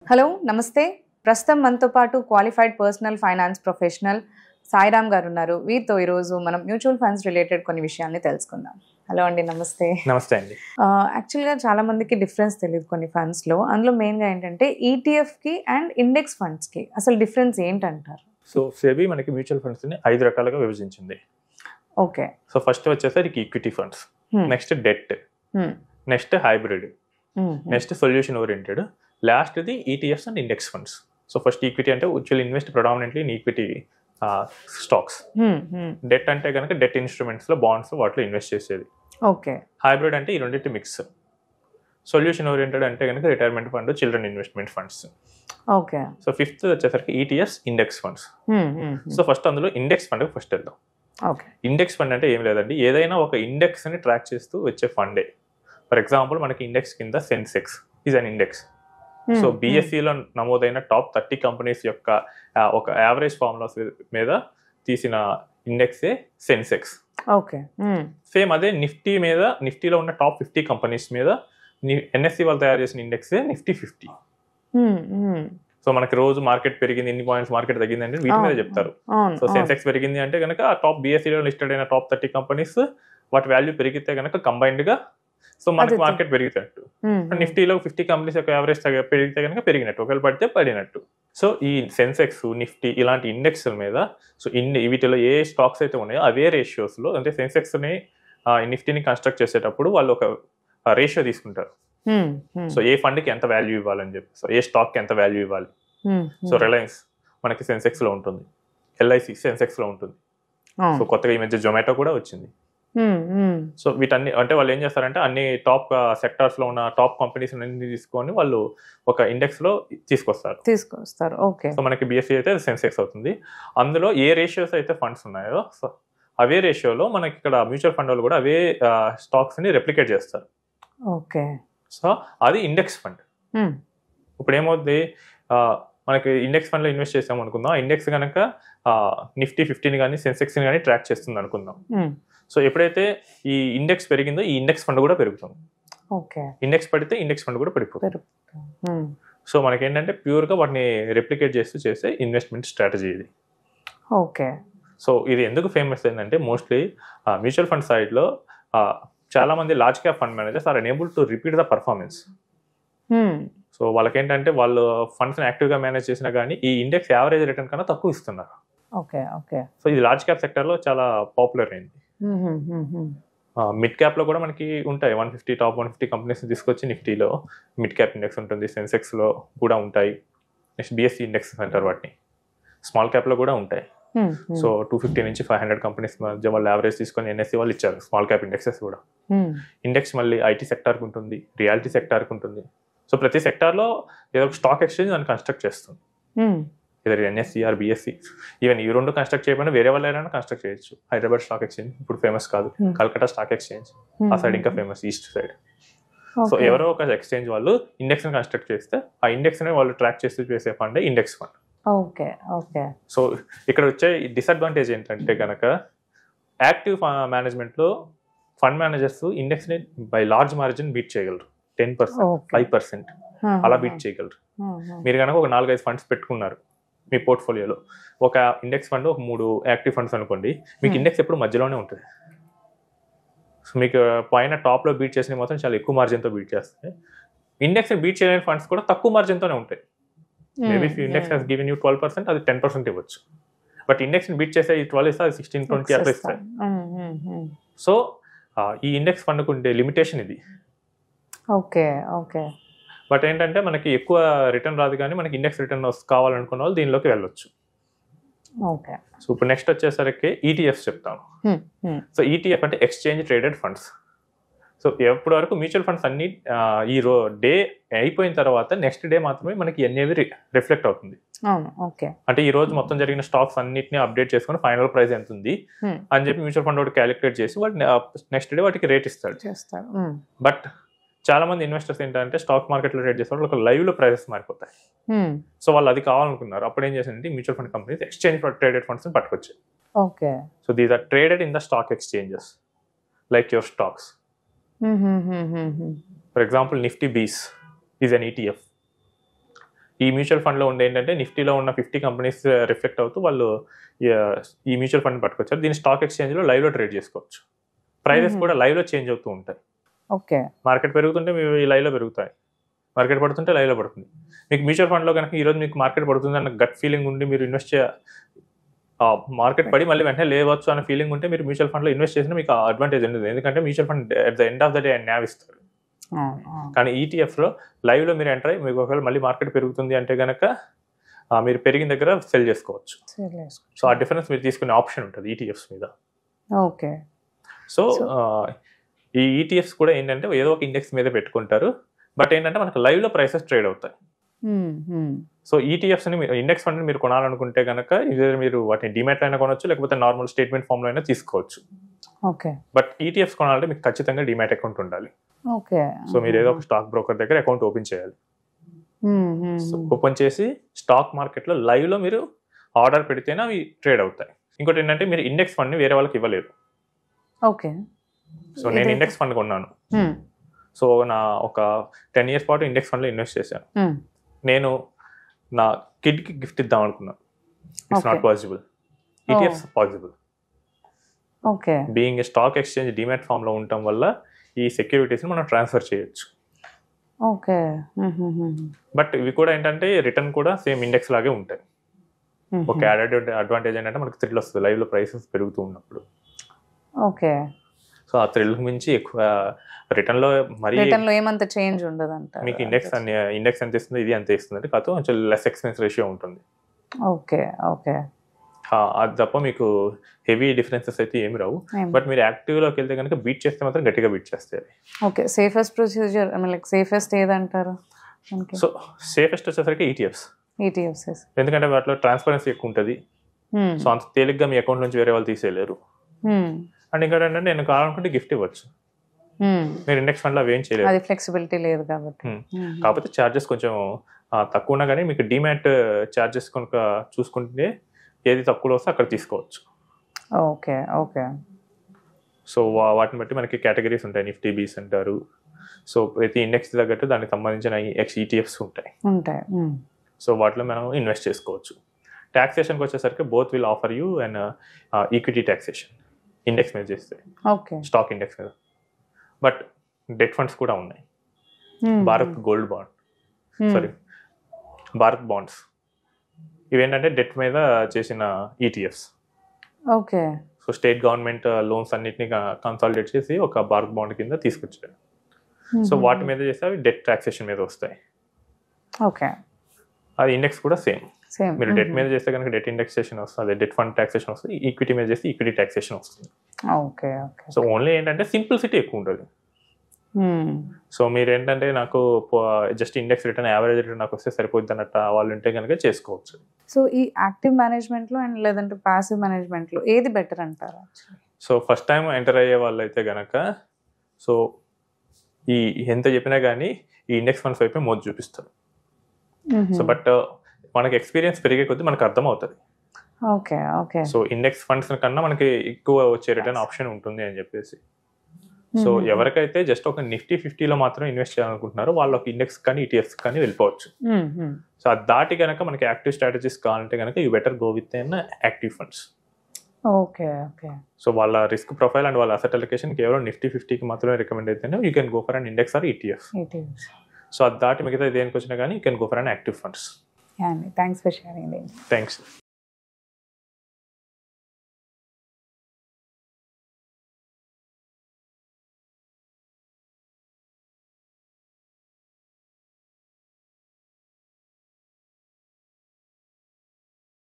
Hello నమస్తే. ప్రస్తుతం మనతో పాటు qualified personal finance professional Sairam గారు ఉన్నారు. వీరితో ఈరోజు మనం మ్యూచువల్ ఫండ్స్ రిలేటెడ్ కొన్ని విషయాల్ని తెలుసుకుందాం. హలో అండి, నమస్తే. నమస్తే అండి. యాక్చువల్గా చాలా మందికి డిఫరెన్స్ తెలియదు కొన్ని ఫండ్స్లో. అందులో మెయిన్గా ఏంటంటే ఈటీఎఫ్కి అండ్ ఇండెక్స్ ఫండ్స్కి అసలు డిఫరెన్స్ ఏంటంటారు? సో సెబీ మనకి మ్యూచువల్ ఫండ్స్ని 5 రకాలుగా విభజించింది. ఓకే. సో ఫస్ట్ వచ్చేసరికి equity funds, next debt, next hybrid, next solution oriented, లాస్ట్ది ETFs and index funds. So first equity అంటే which will invest predominantly in equity stocks. Debt అంటే కనుక డెట్ ఇన్స్ట్రుమెంట్స్లో బాండ్స్ వాటిలో ఇన్వెస్ట్ చేసేది. ఓకే. హైబ్రిడ్ అంటే ఈ రెండింటి మిక్స్. సొల్యూషన్ ఓరియంటెడ్ అంటే కనుక retirement fund, children investment funds. Okay. So fifth వచ్చేసరికి ETFs, index funds. So first అందులో ఇండెక్స్ ఫండ్ ఫస్ట్ వెళ్దాం. ఓకే. ఇండెక్స్ ఫండ్ అంటే ఏం లేదండి, ఏదైనా ఒక ఇండెక్స్ని ట్రాక్ చేస్తూ వచ్చే ఫండే. ఫర్ ఎగ్జాంపుల్ మనకి ఇండెక్స్ కింద Sensex is an index. So బిఎస్సిలో నమోదైన టాప్ 30 కంపెనీస్ యొక్క ఒక యావరేజ్ ఫార్ములాస్ మీద తీసిన ఇండెక్సే సెన్సెక్స్. ఓకే. సేమ్ అదే నిఫ్టీలో ఉన్న టాప్ 50 కంపెనీస్ మీద ఎన్ఎస్సి వాళ్ళు తయారు చేసిన ఇండెక్సే నిఫ్టీ 50. సో మనకి రోజు మార్కెట్ పెరిగింది, ఎన్ని పాయింట్స్ మార్కెట్ తగ్గింది అంటే వీటి మీద చెప్తారు. సో సెన్సెక్స్ పెరిగింది అంటే కనుక ఆ టాప్ బిఎస్సిలో లిస్టెడ్ అయిన టాప్ 30 కంపెనీస్ వాటి వాల్యూ పెరిగితే కనుక కంబైన్డ్ గా సో మనకి మార్కెట్ పెరిగినట్టు. నిఫ్టీలో 50 కంపెనీస్ యొక్క యావరేజ్ పెరిగితే కనుక పెరిగినట్టు, ఒకవేళ పడితే పడినట్టు. సో ఈ సెన్సెక్స్, నిఫ్టీ ఇలాంటి ఇండెక్స్ల మీద సో వీటిలో ఏ స్టాక్స్ అయితే ఉన్నాయో అవే రేషియోస్లో, అంటే సెన్సెక్స్ని నిఫ్టీని కన్స్ట్రక్ట్ చేసేటప్పుడు వాళ్ళు ఒక రేషియో తీసుకుంటారు. సో ఏ ఫండ్కి ఎంత వాల్యూ ఇవ్వాలని చెప్పి, సో ఏ స్టాక్కి ఎంత వాల్యూ ఇవ్వాలి. సో రిలయన్స్ మనకి సెన్సెక్స్లో ఉంటుంది, ఎల్ఐసి సెన్సెక్స్లో ఉంటుంది. సో కొత్తగా ఈ మధ్య జొమాటో కూడా వచ్చింది. సో వీటన్ని అంటే వాళ్ళు ఏం చేస్తారంటే అన్ని టాప్ సెక్టార్స్ లో ఉన్న టాప్ కంపెనీస్ అన్ని తీసుకొని వాళ్ళు ఒక ఇండెక్స్ లో తీసుకొస్తారు. ఓకే. సో మనకి బిఎస్సి అయితే సెన్సెక్స్ అవుతుంది. అందులో ఏ రేషియోస్ అయితే ఫండ్స్ ఉన్నాయో సో అవే రేషియోలో మనకి ఇక్కడ మ్యూచువల్ ఫండ్ వాళ్ళు కూడా అవే స్టాక్స్ ని రెప్లికేట్ చేస్తారు. ఓకే. సో అది ఇండెక్స్ ఫండ్. ఇప్పుడు ఏమవుతుంది, మనకి ఇండెక్స్ ఫండ్ లో ఇన్వెస్ట్ చేసాం అనుకుందాం, ఇండెక్స్ కనుక నిఫ్టీ 50 కానీ సెన్సెక్స్ కానీ ట్రాక్ చేస్తుంది అనుకుందాం. సో ఎప్పుడైతే ఈ ఇండెక్స్ పెరిగిందో ఈ ఇండెక్స్ ఫండ్ కూడా పెరుగుతుంది. ఓకే. ఇండెక్స్ పడితే ఇండెక్స్ ఫండ్ కూడా పడిపోతుంది. సో మనకి ఏంటంటే ప్యూర్గా వాటిని రెప్లికేట్ చేస్తూ చేసే ఇన్వెస్ట్మెంట్ స్ట్రాటజీ ఇది. ఓకే. సో ఇది ఎందుకు ఫేమస్ అయిందంటే మోస్ట్లీ మ్యూచువల్ ఫండ్ సైడ్లో చాలా మంది large cap fund managers are enable to repeat the performance. So వాళ్ళకేంటంటే వాళ్ళు ఫండ్స్ని యాక్టివ్గా మేనేజ్ చేసినా కానీ ఈ ఇండెక్స్ యావరేజ్ రిటర్న్ కన్నా తక్కువ ఇస్తున్నారు. ఓకే. ఓకే. సో ఇది లార్జ్ క్యాప్ సెక్టర్లో చాలా పాపులర్ అయింది. మిడ్ క్యాప్ లో కూడా మనకి ఉంటాయి 150 టాప్ 150 కంపెనీస్ తీసుకొచ్చి నిఫ్టీలో మిడ్ క్యాప్ ఇండెక్స్ ఉంటుంది, సెన్సెక్స్ లో కూడా ఉంటాయి. నెక్స్ట్ బిఎస్సి ఇండెక్స్ అంటారు వాటిని. స్మాల్ క్యాప్ లో కూడా ఉంటాయి. సో 250 నుంచి 500 కంపెనీస్ మధ్య వాళ్ళు యావరేజ్ తీసుకొని ఎన్ఎస్సి వాళ్ళు ఇచ్చారు స్మాల్ క్యాప్ ఇండెక్సెస్ కూడా. ఇండెక్స్ మళ్ళీ ఐటీ సెక్టార్కి ఉంటుంది, రియాలిటీ సెక్టార్కి ఉంటుంది. సో ప్రతి సెక్టార్లో ఏదో ఒక స్టాక్ ఎక్స్చేంజ్ దాన్ని కన్స్ట్రక్ట్ చేస్తుంది. Either NSE or BSE. Even ఈ రెండు కన్స్ట్రక్ట్ చేయకపోయినా వేరే వాళ్ళు అయినా కన్స్ట్రక్ట్ చేయొచ్చు. హైదరాబాద్ స్టాక్ ఎక్స్చేంజ్ ఇప్పుడు ఫేమస్ కాదు, కల్కటా స్టాక్ ఎక్స్చేంజ్ ఆ సైడ్ ఇంకా ఫేమస్, ఈస్ట్ సైడ్. సో ఎవరో ఒక ఎక్స్చేంజ్ వాళ్ళు ఇండెక్స్ ని కన్స్ట్రక్ట్ చేస్తే ఆ ఇండెక్స్ ని వాళ్ళు ట్రాక్ చేస్తూ చేసే fund index fund. Okay. Okay. So ఇక్కడ వచ్చే డిసడ్వాంటేజ్ ఏంటంటే కనుక యాక్టివ్ మేనేజ్మెంట్ లో ఫండ్ మేనేజర్స్ ఇండెక్స్ ని బై లార్జ్ మార్జిన్ బీట్ చేయగలరు. 10%, 5% అలా బీట్ చేయగలరు. మీరు కనుక ఒక 4-5 ఫండ్స్ పెట్టుకున్నారు మీ పోర్ట్ఫోలియోలో, ఒక ఇండెక్స్ ఫండ్ ఒక 3 యాక్టివ్ ఫండ్స్ అనుకోండి, మీకు ఇండెక్స్ ఎప్పుడు మధ్యలోనే ఉంటుంది. సో మీకు పైన టాప్లో బీట్ చేసిన మాత్రం చాలా ఎక్కువ మార్జిన్తో బీట్ చేస్తాయి. ఇండెక్స్ని బీట్ చేయలేని ఫండ్స్ కూడా తక్కువ మార్జిన్తోనే ఉంటాయి. Maybe index has given you 12%, అది 10% ఇవ్వచ్చు. బట్ ఇండెక్స్ని బీట్ చేస్తే 12 ఇస్తే అది 16-20 అట్లా ఇస్తాయి. సో ఈ ఇండెక్స్ ఫండ్కు ఉండే లిమిటేషన్ ఇది. ఓకే. ఓకే. బట్ ఏంటంటే మనకి ఎక్కువ రిటర్న్ రాదు, కానీ మనకి ఇండెక్స్ రిటర్న్ కావాలనుకున్న వాళ్ళు దీనిలోకి వెళ్ళొచ్చు. ఓకే. సో ఇప్పుడు నెక్స్ట్ వచ్చేసరికి ఈటీఎఫ్స్ చెప్తాను. సో ఈటీఎఫ్ అంటే ఎక్స్చేంజ్ ట్రేడెడ్ ఫండ్స్. సో ఎప్పటి వరకు మ్యూచువల్ ఫండ్స్ అన్ని ఈ డే అయిపోయిన తర్వాత నెక్స్ట్ డే మాత్రమే మనకి ఎన్ఏవి రిఫ్లెక్ట్ అవుతుంది. అంటే ఈ రోజు మొత్తం జరిగిన స్టాక్స్ అన్నిటిని అప్డేట్ చేసుకుని ఫైనల్ ప్రైస్ ఎంత ఉంది అని చెప్పి మ్యూచువల్ ఫండ్ వాటి క్యాలిక్యులేట్ చేసి వాటి నెక్స్ట్ డే వాటికి రేట్ ఇస్తాడు. బట్ చాలా మంది ఇన్వెస్టర్స్ ఏంటంటే స్టాక్ మార్కెట్లో ట్రేడ్ చేస్తారు, ఒక లైవ్ లో ప్రైసెస్ మారిపోతాయి. సో వాళ్ళు అది కావాలనుకున్నారు, అప్పుడు ఏం చేశారంటే mutual fund companies exchange for traded funds పట్టుకొచ్చాయి. Okay. So these are traded in the stock exchanges like your stocks. For example Nifty BeES is an ETF. ఈ మ్యూచువల్ ఫండ్లో ఉండే ఏంటంటే నిఫ్టీలో ఉన్న 50 కంపెనీస్ రిఫ్లెక్ట్ అవుతూ వాళ్ళు ఈ మ్యూచువల్ ఫండ్ పట్టుకొచ్చారు. దీన్ని స్టాక్ ఎక్స్చేంజ్లో లైవ్లో ట్రేడ్ చేసుకోవచ్చు. ప్రైజెస్ కూడా లైవ్లో చేంజ్ అవుతూ ఉంటాయి. ఓకే, మార్కెట్ పెరుగుతుంటే మీ లైవ్లో పెరుగుతాయి, మార్కెట్ పడుతుంటే లైవ్లో పడుతుంది. మీకు మ్యూచువల్ ఫండ్లో కనుక ఈరోజు మీకు మార్కెట్ పడుతుంది అన్న గట్ ఫీలింగ్ ఉండి మీరు ఇన్వెస్ట్ మార్కెట్ పడి మళ్ళీ వెంటనే లేవచ్చు అన్న ఫీలింగ్ ఉంటే మీరు మ్యూచువల్ ఫండ్లో ఇన్వెస్ట్ చేసినా మీకు అడ్వాంటేజ్ ఉంటుంది. ఎందుకంటే mutual fund at the end of the day NAV ఇస్తారు. కానీ ఈటీఎఫ్లో లైవ్లో మీరు ఎంటర్ అయ్యి మీకు ఒకవేళ మళ్ళీ మార్కెట్ పెరుగుతుంది అంటే కనుక మీరు పెరిగిన దగ్గర సెల్ చేసుకోవచ్చు. సో ఆ డిఫరెన్స్ మీరు తీసుకునే ఆప్షన్ ఉంటుంది ఈటీఎఫ్స్ మీద. ఓకే, సో ఈ ఈటీఎఫ్స్ కూడా ఏంటంటే ఏదో ఒక ఇండెక్స్ మీద పెట్టుకుంటారు, బట్ ఏంటంటే మనకు లైవ్లో ప్రైసెస్ ట్రేడ్ అవుతాయి. సో ఈటీఎఫ్స్ని ఇండెక్స్ ఫండ్ని మీరు కొనాలనుకుంటే కనుక మీరు వాటిని డిమాట్లో అయినా కొనవచ్చు, లేకపోతే నార్మల్ స్టేట్మెంట్ ఫామ్లో అయినా తీసుకోవచ్చు. ఓకే, బట్ ఈటీఎఫ్స్ కొనాలంటే మీకు ఖచ్చితంగా డిమాట్ అకౌంట్ ఉండాలి. ఓకే, సో మీరు ఏదో ఒక స్టాక్ బ్రోకర్ దగ్గర అకౌంట్ ఓపెన్ చేయాలి. ఓపెన్ చేసి స్టాక్ మార్కెట్లో లైవ్లో మీరు ఆర్డర్ పెడితేనే అవి ట్రేడ్ అవుతాయి. ఇంకోటి ఏంటంటే మీరు ఇండెక్స్ ఫండ్ని వేరే వాళ్ళకి ఇవ్వలేరు. ఓకే, సో నేను ఇండెక్స్ ఫండ్ కొన్నాను. సో నా ఒక 10 years పాటు ఇండెక్స్ ఫండ్లో ఇన్వెస్ట్ చేశాను. నేను నా కిడ్కి గిఫ్ట్ ఇద్దాం అనుకున్నాను. It's not possible. ETFs possible. Okay, being a stock exchange demat ఫామ్లో ఉండటం వల్ల ఈ సెక్యూరిటీస్ని మనం ట్రాన్స్ఫర్ చేయొచ్చు. ఓకే, బట్ ఇవి కూడా ఏంటంటే రిటర్న్ కూడా సేమ్ ఇండెక్స్ లాగే ఉంటాయి. ఒక యాడెడ్ అడ్వాంటేజ్ ఏంటంటే మనకు థ్రిల్ వస్తుంది లైవ్లో ప్రైసెస్ పెరుగుతూ ఉన్నప్పుడు. ఓకే, సో ఆ థ్రిల్ మించి ఎక్కువ రిటర్న్లో మరీ ఏమంత చేంజ్ ఉండదు అంట. మీకు ఇండెక్స్ ఎంత ఇస్తుంది, ఇది ఎంత ఇస్తుంది, కాదు కొంచెం లెస్ ఎక్స్పెన్స్ రేషియో ఉంటుంది. ఓకే, ఓకే, అది తప్ప మీకు హెవీ డిఫరెన్సెస్ అయితే ఏమి రావు. బట్ మీరు యాక్టివ్లోకి వెళ్తే కనుక బీట్ చేస్తే మాత్రం గట్టిగా బీట్ చేస్తాయి. Okay, safest procedure like safest ఏదంటారు? సో సేఫెస్ట్ వచ్చేసరికి ఈటీఎఫ్స్. ఎందుకంటే వాటిలో ట్రాన్స్పరెన్సీ ఎక్కువ ఉంటుంది. సో అంత తేలిగ్గా మీ అకౌంట్ నుంచి వేరే వాళ్ళు తీసేయలేరు. అండ్ ఇంకా ఏంటంటే నేను కావాలనుకుంటే గిఫ్ట్ ఇవ్వచ్చు. మీరు ఇండెక్స్ ఫండ్లో అవి ఏం చేయలేదు, అది ఫ్లెక్సిబిలిటీ లేదు కాబట్టి. కాకపోతే ఛార్జెస్ కొంచెం తక్కువ ఉన్నా కానీ మీకు డిమాట్ ఛార్జెస్ కనుక చూసుకుంటే ఏది తక్కువలో వస్తే అక్కడ తీసుకోవచ్చు. Okay, okay. సో వాటిని బట్టి మనకి కేటగిరీస్ ఉంటాయి. నిఫ్టీ బీస్ అంటారు. సో ప్రతి ఇండెక్స్ తగ్గట్టు దానికి సంబంధించిన ఈటీఎఫ్స్ ఉంటాయి. సో వాటిలో మనం ఇన్వెస్ట్ చేసుకోవచ్చు. టాక్సేషన్కి వచ్చేసరికి both will offer you and equity taxation index మీద చేస్తే, స్టాక్ ఇండెక్స్ మీద. బట్ డెట్ ఫండ్స్ కూడా ఉన్నాయి. Bharat gold bond, sorry Bharat bonds, ఇవేంటంటే డెట్ మీద చేసిన ETFs. Okay. So state government loans అన్నిటిని కన్సాలిడేట్ చేసి ఒక భారత్ బాండ్ కింద తీసుకొచ్చారు. సో వాటి మీద చేస్తే అవి డెట్ టాక్సేషన్ మీద వస్తాయి. ఓకే. అది ఇండెక్స్ కూడా సేమ్. మీరు డెట్ మీద చేస్తే కనుక డెట్ ఇండెక్సేషన్ వస్తుంది, డెట్ ఫండ్ టాక్సేషన్ వస్తుంది. ఈక్విటీ మీద చేస్తే ఈక్విటీ టాక్సేషన్ వస్తుంది. Okay, okay. సో ఓన్లీ ఏంటంటే సింప్లిసిటీ ఎక్కువ ఉంటుంది. సో మీరు ఏంటంటే నాకు just index return average return నాకు వస్తే సరిపోద్ది అన్నట్టు వాళ్ళు ఉంటే కనుక చేసుకోవచ్చు. సో ఈ యాక్టివ్ మేనేజ్మెంట్లో అండ్ లేదంటే పాసివ్ మేనేజ్మెంట్లో ఏది బెటర్ అంటారా? సో ఫస్ట్ టైం ఎంటర్ అయ్యే వాళ్ళు అయితే కనుక సో ఈ ఎంత చెప్పినా కానీ ఈ ఇండెక్స్ ఫండ్స్ వైపే మోజు చూపిస్తారు. సో బట్ మనకి ఎక్స్పీరియన్స్ పెరిగే కొద్దీ మనకు అర్థమవుతుంది. Okay, okay. So index funds కన్నా మనకి ఎక్కువ వచ్చే రిటర్న్ ఆప్షన్ ఉంటుంది అని చెప్పేసి. సో ఎవరికైతే జస్ట్ ఒక నిఫ్టీ 50లో మాత్రం ఇన్వెస్ట్ చేయాలనుకుంటున్నారో వాళ్ళు ఒక ఇండెక్స్ కానీ ఈటీఎఫ్స్ కానీ వెళ్ళిపోవచ్చు. సో అది దాటి కనుక మనకి యాక్టివ్ స్ట్రాటజీస్ కావాలంటే కనుక you better go with active funds. Okay, okay. So వాళ్ళ రిస్క్ ప్రొఫైల్ అండ్ వాళ్ళ అసెట్ అలొకేషన్ కేవలం నిఫ్టీ 50కి మాత్రమే రికమెండ్ అయితేనే you can go for an index or ETF. So అది దాటి మిగతా దేనికి వచ్చినా కానీ you can go for an active funds. Thanks for sharing. Thanks.